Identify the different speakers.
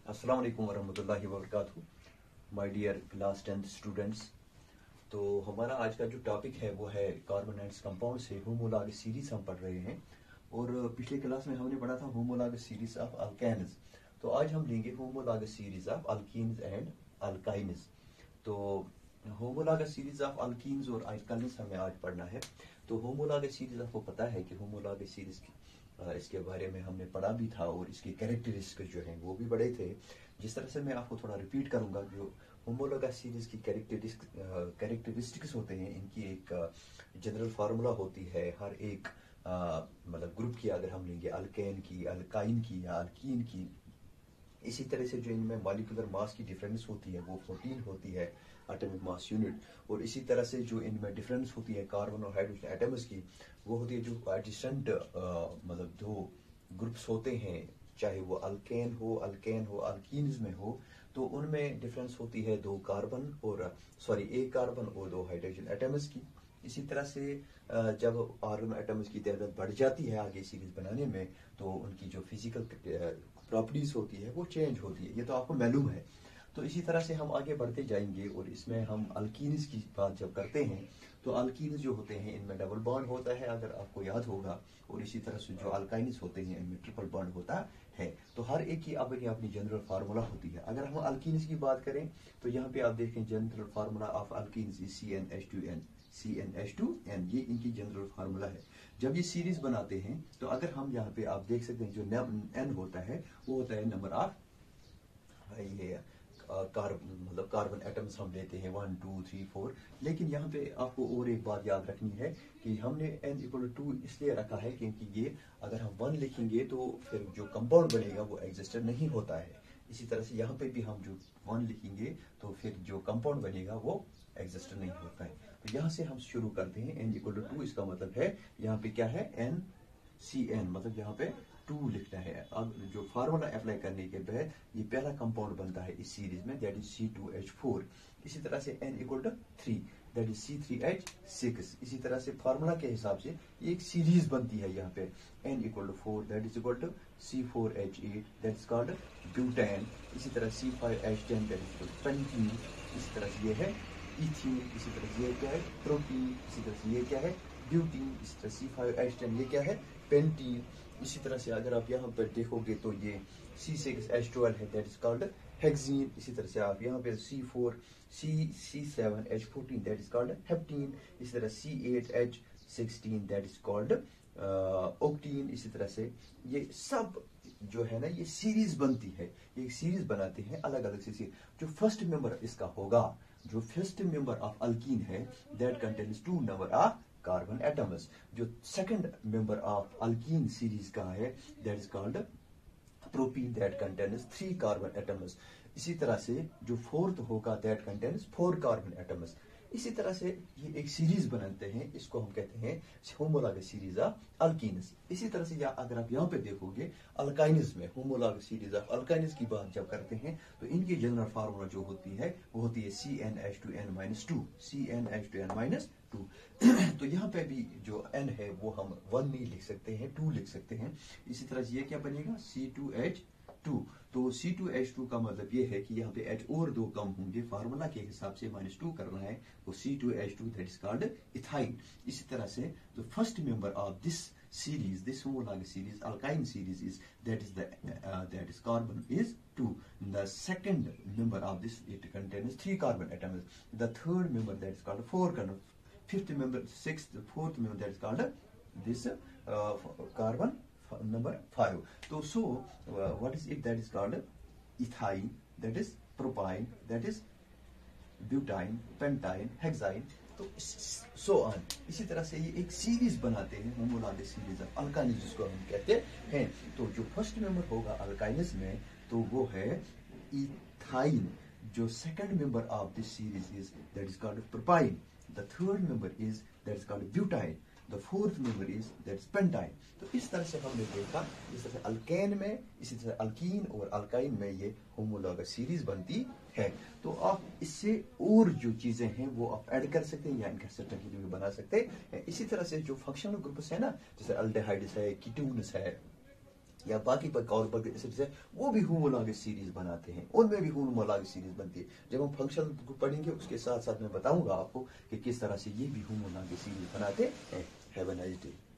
Speaker 1: अस्सलाम वालेकुम वरहमतुल्लाहि वबरकातुहू। My dear class 10th students. तो हमारा आज का जो टॉपिक है वो है कार्बन एंड कंपाउंड से होमोलॉगस सीरीज हम पढ़ रहे हैं। और पिछले क्लास में हमने पढ़ा था होमोलॉगस सीरीज ऑफ अल्केन्स। तो आज हम लेंगे homologous series of alkenes and alkynes. तो होमोलॉगस सीरीज ऑफ अल्कीन्स और अल्काइन्स हमें आज पढ़ना है। तो होमोलॉगस सीरीज आपको पता है कि होमोलॉगस सीरीज की इसके बारे में हमने पढ़ा भी था और इसके कैरेक्टरिस्टिक्स जो हैं वो भी बड़े थे। जिस तरह से मैं आपको थोड़ा रिपीट करूंगा, जो होमोलॉगस सीरीज की कैरेक्टरिस्टिक्स होते हैं, इनकी एक जनरल फार्मूला होती है हर एक मतलब ग्रुप की। अगर हम लेंगे अल्केन की, अल्काइन की या अल्कीन की, इसी तरह से जो इनमें मॉलिक्यूलर मास की डिफरेंस होती है वो 14 होती है, एटॉमिक मास यूनिट। और इसी तरह से जो इनमें डिफरेंस होती है कार्बन और हाइड्रोजन एटम्स की, वो होती है जो एडजेसेंट मतलब दो ग्रुप्स होते हैं, चाहे वो अल्केन हो, अल्कीन्स में हो, तो उनमें डिफरेंस होती है दो कार्बन और एक कार्बन और दो हाइड्रोजन एटम्स की। इसी तरह से जब कार्बन एटम्स की तादाद बढ़ जाती है आगे सीरीज बनाने में, तो उनकी जो फिजिकल प्रॉपर्टीज होती है वो चेंज होती है, ये तो आपको मालूम है। तो इसी तरह से हम आगे बढ़ते जाएंगे और इसमें हम अल्कीन्स की बात जब करते हैं, तो अल्कीन्स जो होते हैं इनमें डबल बॉन्ड होता है, अगर आपको याद होगा। और इसी तरह से जो अल्काइन्स होते हैं इनमें ट्रिपल बॉन्ड होता है। तो हर एक की अपनी अपनी जनरल फार्मूला होती है। अगर हम अल्कीन्स की बात करें तो यहाँ पे आप देखें general formula of alkenes is CnH2n। CnH2n ये इनकी जनरल फार्मूला है। जब ये सीरीज बनाते हैं तो अगर हम यहाँ पे आप देख सकते हैं जो n होता है वो होता है नंबर ऑफ ये मतलब कार्बन एटम्स हम लेते हैं 1 2 3 4। लेकिन यहाँ पे आपको और एक बात याद रखनी है कि हमने n=2 इसलिए रखा है क्योंकि ये अगर हम 1 लिखेंगे तो फिर जो कंपाउंड बनेगा वो एग्जिस्टर नहीं होता है। इसी तरह से यहाँ पे भी हम जो 1 लिखेंगे तो फिर जो कंपाउंड बनेगा वो एग्जिस्टर नहीं होता है। तो यहाँ से हम शुरू करते हैं n=2। इसका मतलब है यहाँ पे क्या है, NCN, मतलब यहाँ पे 2 लिखना है। अब जो फार्मूला अप्लाई करने के बाद ये पहला कंपाउंड बनता है इस सीरीज में, दैट इज C2H4। इसी तरह से N=3, दैट इज C3H6। इसी तरह से फार्मूला के हिसाब से ये एक सीरीज बनती है। यहाँ पे N=4, that is C4H8, that is called butane. इसी तरह C5H10, दैट इज पेंटीन। इसी तरह से ये है इथीन। इसी तरह से ये क्या है, प्रोटीन। इसी तरह से ये क्या है, ब्यूटीन। इसी तरह C5H10 ये क्या है, पेंटीन। इसी तरह से अगर आप यहाँ पर देखोगे तो ये C6H12 है, दैट इज कॉल्ड हेक्सीन। इसी तरह से आप यहाँ पे C7H14 दैट इज कॉल्ड हेप्टीन। इसी तरह C8H16 दैट इज कॉल्ड ओक्टीन। इसी तरह से ये सब जो है ना ये सीरीज बनती है, ये सीरीज बनाते हैं अलग अलग से। जो फर्स्ट मेंबर इसका होगा, जो फर्स्ट मेंबर ऑफ अल्कीन है, that contains 2 number of carbon atoms. जो second member of alkene series का है, that is called propene, that contains 3 carbon atoms. इसी तरह से जो फोर्थ होगा दैट कंटेन्स 4 कार्बन एटम्स। इसी तरह से ये एक सीरीज बनाते हैं, इसको हम कहते हैं होमोलॉगस सीरीज ऑफ अल्कीन्स। इसी तरह से अगर आप यहाँ पे देखोगे अल्काइन्स में होमोलॉगस सीरीज ऑफ अल्काइन्स की बात जब करते हैं तो इनकी जनरल फार्मूला जो होती है वो होती है CnH2n-2, CnH2n-2। तो यहाँ पे भी जो n है वो हम 1 नहीं लिख सकते हैं, 2 लिख सकते हैं। इसी तरह से ये क्या बनेगा, C2H2। तो C2H2 का मतलब ये है कि यहाँ पे H और 2 कम होंगे, फार्मूला के हिसाब से -2 करना है, तो C2H2 that is called ethyne. इसी तरह से the first member of this series, this homologous series, alkyne series is that is carbon is 2. The second member of this, it contains 3 carbon atoms. The third member that is called 4 carbon. Fifth member, sixth, fourth member that is called this carbon number 5. So what is it that is called ethyne, that is propyne, that is butyne, pentyne, hexyne, तो so on. इसी तरह से ये एक series बनाते हैं homologous series of alkynes जिसको हम कहते हैं। तो जो फर्स्ट मेंबर होगा अल्काइन्स में तो वो है इथाइन। जो second member of this series is that is called propyne. The third member is that is called butyne. The fourth member is that is pentyne. तो इस तरह से हमने देखा, इस तरह से अल्केन में, इसी तरह अल्कीन और अल्काइन में ये होमोलॉगस सीरीज बनती है। तो आप इससे और जो चीजें हैं वो आप ऐड कर सकते हैं या इनकैप्सुलेटर के लिए बना सकते हैं। इसी तरह से जो फंक्शनल ग्रुप्स है ना, जैसे अल्डेहाइड्स है, कीटोन्स है, या बाकी कार्बोनिक एसिड्स है वो भी होमोलॉगस सीरीज बनाते हैं, उनमें भी होमोलॉगस सीरीज बनती है। जब हम फंक्शन पढ़ेंगे उसके साथ साथ मैं बताऊंगा आपको कि किस तरह से ये भी होमोलॉगस सीरीज बनाते हैं। Have a nice day.